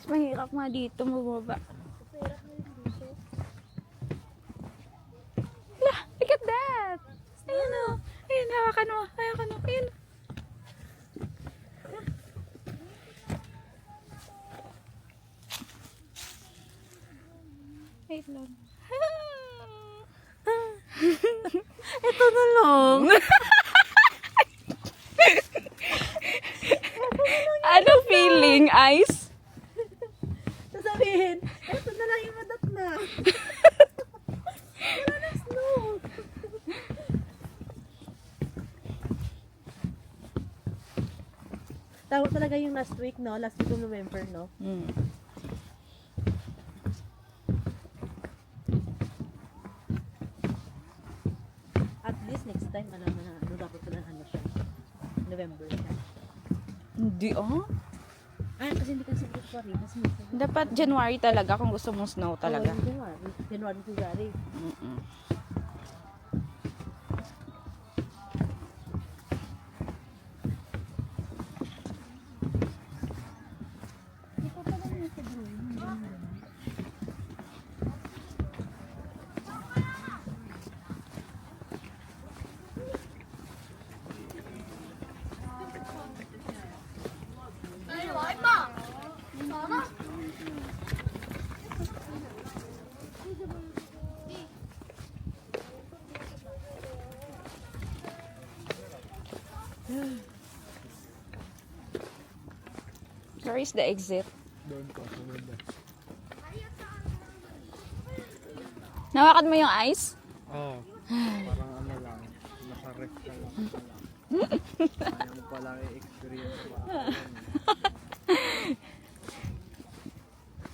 Mas mahirap nga dito mababa. Lah, look at that! Ayun o. Ayun, hawakan mo. Hawakan mo. Ayun. Wait lang. Ito na lang. Ano feeling, Ice? Sasabihin, eto na lang yung madat na. Wala na snow. Tawa talaga yung last week, no? Last week of November, no? At least next time, alam na, ano dapat pala ano siya. November siya. Hindi, oh. Kasi hindi kasi February. Kasi Dapat January talaga kung gusto mong snow talaga. January, February. Where is the exit? Doon po, sa banda. Nawakan mo yung ice? Oo. Parang ano lang. Naka-ref ka lang. Ayaw mo pala i-experience pa.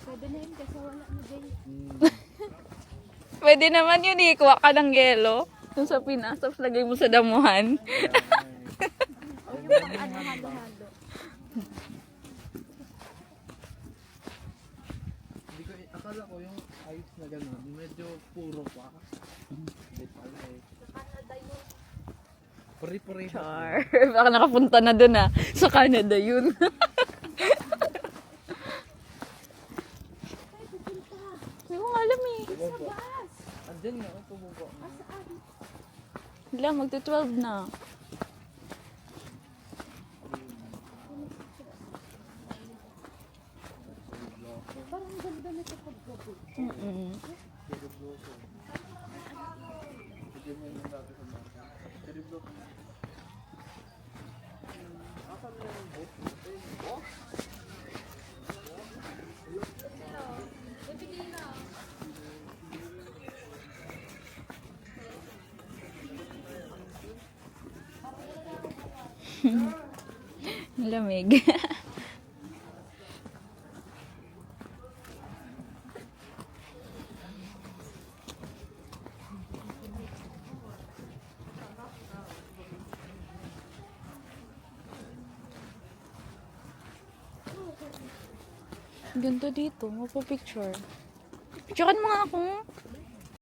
Pwede na yun kasi wala na dyan. Pwede naman yun eh. Kuha ka ng yelo. Yung sa Pinas, tapos lagay mo sa damuhan. O yung pang ano, halo-halo. Hindi ko, akala ko yung ice na gano'n, medyo puro pa. Hindi pala eh. Puri-puri. Char. Baka nakapunta na dun ah. Sa Canada yun. Hindi ko nga alam eh. Andyan nga, ito bubo. Wala, magto-12 na. Parang ganda na ito paggabi. Lamig. Ganda dito. Magpa-picture. Picturean mo nga ako.